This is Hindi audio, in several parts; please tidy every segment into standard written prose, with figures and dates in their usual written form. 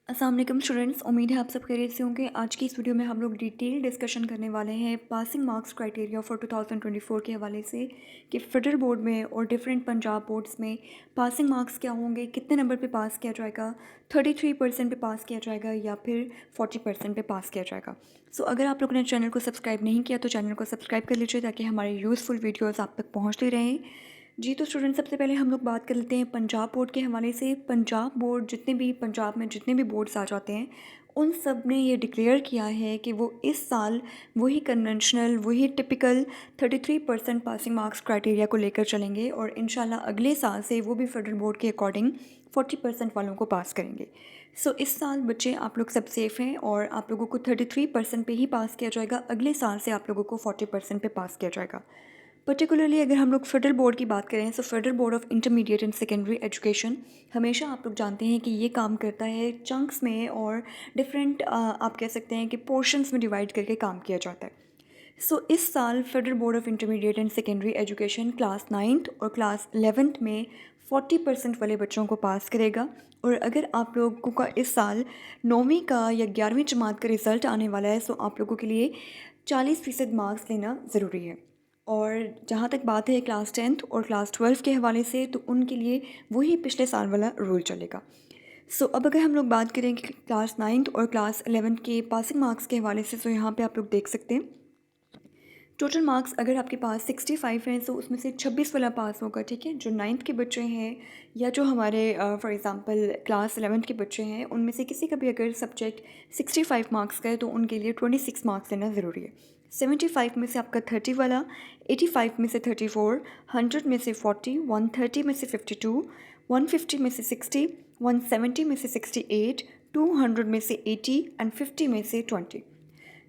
अस्सलाम वालेकुम स्टूडेंट्स, उम्मीद है आप सब खैरियत से होंगे। आज की इस वीडियो में हम लोग डिटेल डिस्कशन करने वाले हैं पासिंग मार्क्स क्राइटेरिया फॉर 2024 के हवाले से कि फेडरल बोर्ड में और डिफरेंट पंजाब बोर्ड्स में पासिंग मार्क्स क्या होंगे, कितने नंबर पे पास किया जाएगा, 33% पे पास किया जाएगा या फिर 40% पे पास किया जाएगा। सो अगर आप लोगों ने चैनल को सब्सक्राइब नहीं किया तो चैनल को सब्सक्राइब कर लीजिए ताकि हमारे यूज़फुल वीडियोज़ आप तक पहुँचते रहें। जी, तो स्टूडेंट सबसे पहले हम लोग बात कर लेते हैं पंजाब बोर्ड के हवाले से। पंजाब बोर्ड जितने भी पंजाब में जितने भी बोर्ड्स आ जाते हैं उन सब ने ये डिक्लेयर किया है कि वो इस साल वही कन्वेंशनल वही टिपिकल 33% पासिंग मार्क्स क्राइटेरिया को लेकर चलेंगे और इंशाल्लाह अगले साल से वो भी फेडरल बोर्ड के अकॉर्डिंग 40% वालों को पास करेंगे। सो इस साल बच्चे आप लोग सब सेफ़ हैं और आप लोगों को 33% पे ही पास किया जाएगा। अगले साल से आप लोगों को 40% पे पास किया जाएगा। पर्टिकुलरली अगर हम लोग फेडरल बोर्ड की बात करें तो federal board of intermediate and secondary education हमेशा आप लोग जानते हैं कि ये काम करता है चंक्स में और डिफरेंट आप कह सकते हैं कि पोर्शंस में डिवाइड करके काम किया जाता है। सो इस साल federal board of intermediate and secondary education class 9th और क्लास 11th में 40% वाले बच्चों को पास करेगा। और अगर आप लोगों का इस साल 9वीं का या 11वीं जमात का रिज़ल्ट आने वाला है तो आप लोगों के लिए 40% मार्क्स लेना ज़रूरी है। और जहाँ तक बात है क्लास 10th और क्लास 12 के हवाले से तो उनके लिए वही पिछले साल वाला रूल चलेगा। सो अब अगर हम लोग बात करें कि क्लास 9th और क्लास 11th के पासिंग मार्क्स के हवाले से तो यहाँ पे आप लोग देख सकते हैं टोटल मार्क्स अगर आपके पास 65 हैं तो उसमें से 26 वाला पास होगा। ठीक है, जो 9th के बच्चे हैं या जो हमारे फॉर एग्ज़ाम्पल क्लास 11th के बच्चे हैं उनमें से किसी का भी अगर सब्जेक्ट 65 मार्क्स का है तो उनके लिए 26 मार्क्स लेना ज़रूरी है। 75 में से आपका 30 वाला, 85 में से 34, 100 में से 40, 130 में से 52, 150 में से 60, 170 में से 68, 200 में से 80 एंड 50 में से 20।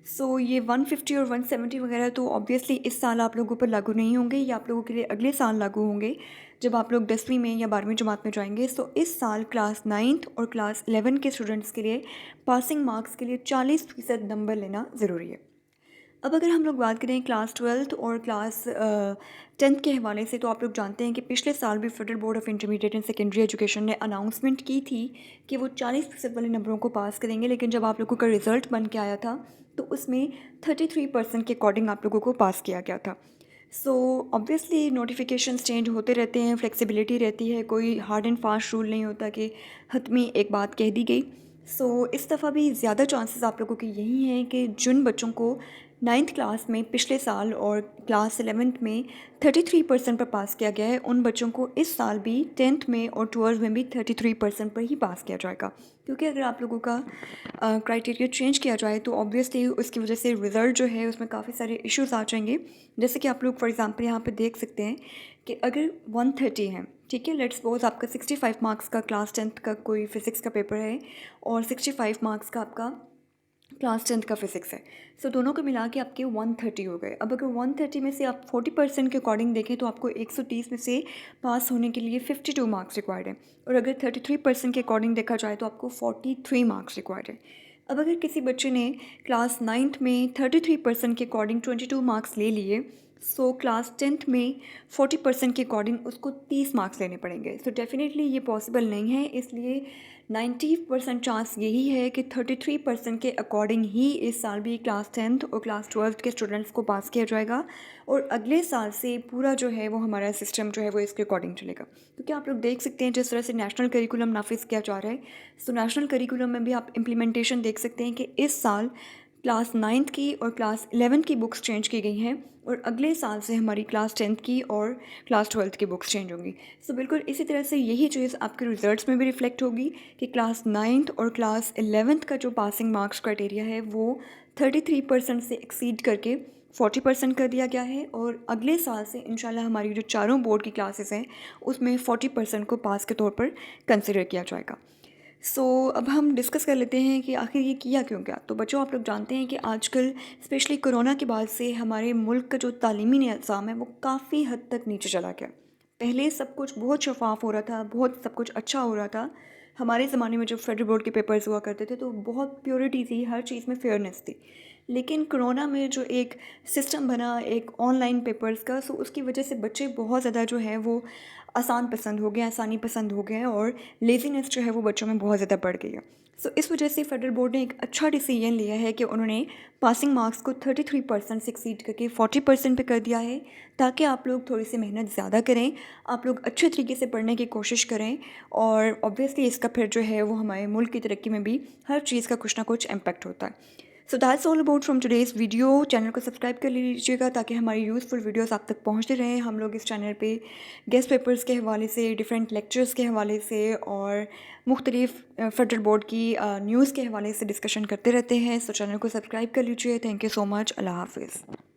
सो ये 150 और 170 वगैरह तो ऑब्वियसली इस साल आप लोगों पर लागू नहीं होंगे, ये आप लोगों के लिए अगले साल लागू होंगे जब आप लोग 10वीं में या 12वीं जमात में जाएंगे। सो इस साल क्लास 9th और क्लास 11 के स्टूडेंट्स के लिए पासिंग मार्क्स के लिए 40% नंबर लेना ज़रूरी है। अब अगर हम लोग बात करें क्लास 12th और क्लास 10th के हवाले से तो आप लोग जानते हैं कि पिछले साल भी federal board of intermediate and secondary education ने अनाउंसमेंट की थी कि वो 40% वाले नंबरों को पास करेंगे, लेकिन जब आप लोगों का रिज़ल्ट बन के आया था तो उसमें 33% के अकॉर्डिंग आप लोगों को पास किया गया था। सो ऑब्वियसली नोटिफिकेशंस चेंज होते रहते हैं, फ्लेक्सिबिलिटी रहती है, कोई हार्ड एंड फास्ट रूल नहीं होता कि हतमी एक बात कह दी गई। सो इस दफ़ा भी ज़्यादा चांसेस आप लोगों के यही हैं कि जिन बच्चों को 9th क्लास में पिछले साल और क्लास 11th में 33% पर पास किया गया है उन बच्चों को इस साल भी 10th में और 12th में भी 33% पर ही पास किया जाएगा। क्योंकि अगर आप लोगों का क्राइटेरिया चेंज किया जाए तो ऑब्वियसली उसकी वजह से रिज़ल्ट जो है उसमें काफ़ी सारे इश्यूज आ जाएंगे। जैसे कि आप लोग फॉर एग्ज़ाम्पल यहाँ पे देख सकते हैं कि अगर 130 है, ठीक है, लेट्स सपोज आपका 65 मार्क्स का क्लास 10th का कोई फ़िज़िक्स का पेपर है और 65 मार्क्स का आपका क्लास 10th का फ़िज़िक्स है। सो दोनों को मिला के आपके 130 हो गए। अब अगर 130 में से आप 40% के अकॉर्डिंग देखें तो आपको 130 में से पास होने के लिए 52 मार्क्स रिक्वायर्ड है और अगर 33% के अकॉर्डिंग देखा जाए तो आपको 43 मार्क्स रिक्वायर्ड है। अब अगर किसी बच्चे ने क्लास 9th में 33% के अकॉर्डिंग 22 मार्क्स ले लिए, सो क्लास 10th में 40% के अकॉर्डिंग उसको 30 मार्क्स लेने पड़ेंगे। सो डेफिनेटली ये पॉसिबल नहीं है, इसलिए 90% चांस यही है कि 33% के अकॉर्डिंग ही इस साल भी क्लास 10th और क्लास 12th के स्टूडेंट्स को पास किया जाएगा और अगले साल से पूरा जो है वो हमारा सिस्टम जो है वो इसके अकॉर्डिंग चलेगा। क्योंकि आप लोग देख सकते हैं जिस तरह से नेशनल करिकुलम नाफिज किया जा रहा है, सो नेशनल करिकुलम में भी आप इम्प्लीमेंटेशन देख सकते हैं कि इस साल क्लास 9th की और क्लास 11th की बुक्स चेंज की गई हैं और अगले साल से हमारी क्लास 10th की और क्लास 12th की बुक्स चेंज होंगी। सो बिल्कुल इसी तरह से यही चीज़ आपके रिजल्ट्स में भी रिफ्लेक्ट होगी कि क्लास 9th और क्लास 11th का जो पासिंग मार्क्स क्राइटेरिया है वो 33% से एक्सीड करके 40% कर दिया गया है और अगले साल से इंशाल्लाह हमारी जो चारों बोर्ड की क्लासेस हैं उसमें 40% को पास के तौर पर कंसिडर किया जाएगा। सो अब हम डिस्कस कर लेते हैं कि आखिर ये किया क्यों गया। तो बच्चों आप लोग जानते हैं कि आजकल स्पेशली कोरोना के बाद से हमारे मुल्क का जो तालीमी निज़ाम है वो काफ़ी हद तक नीचे चला गया। पहले सब कुछ बहुत शफाफ हो रहा था, बहुत सब कुछ अच्छा हो रहा था। हमारे ज़माने में जब फेडरल बोर्ड के पेपर्स हुआ करते थे तो बहुत प्योरिटी थी, हर चीज़ में फेयरनेस थी। लेकिन कोरोना में जो एक सिस्टम बना एक ऑनलाइन पेपर्स का, सो उसकी वजह से बच्चे बहुत ज़्यादा जो है वो आसान पसंद हो गया, आसानी पसंद हो गया है और लेज़ीनेस जो है वो बच्चों में बहुत ज़्यादा बढ़ गई है। सो इस वजह से फेडरल बोर्ड ने एक अच्छा डिसीजन लिया है कि उन्होंने पासिंग मार्क्स को 33% से एक्सीड करके 40% पे कर दिया है, ताकि आप लोग थोड़ी सी मेहनत ज़्यादा करें, आप लोग अच्छे तरीके से पढ़ने की कोशिश करें और ऑब्वियसली इसका फिर जो है वो हमारे मुल्क की तरक्की में भी हर चीज़ का कुछ ना कुछ इम्पैक्ट होता है। So that's all about from today's video. Channel को सब्सक्राइब कर लीजिएगा ताकि हमारी यूज़फुल वीडियोस आप तक पहुंचते रहें। हम लोग इस चैनल पे गेस्ट पेपर्स के हवाले से, डिफरेंट लेक्चर्स के हवाले से और मुख्तलिफ फेडरल बोर्ड की न्यूज़ के हवाले से डिस्कशन करते रहते हैं। सो चैनल को सब्सक्राइब कर लीजिए। Thank you so much. अल्लाह हाफिज़।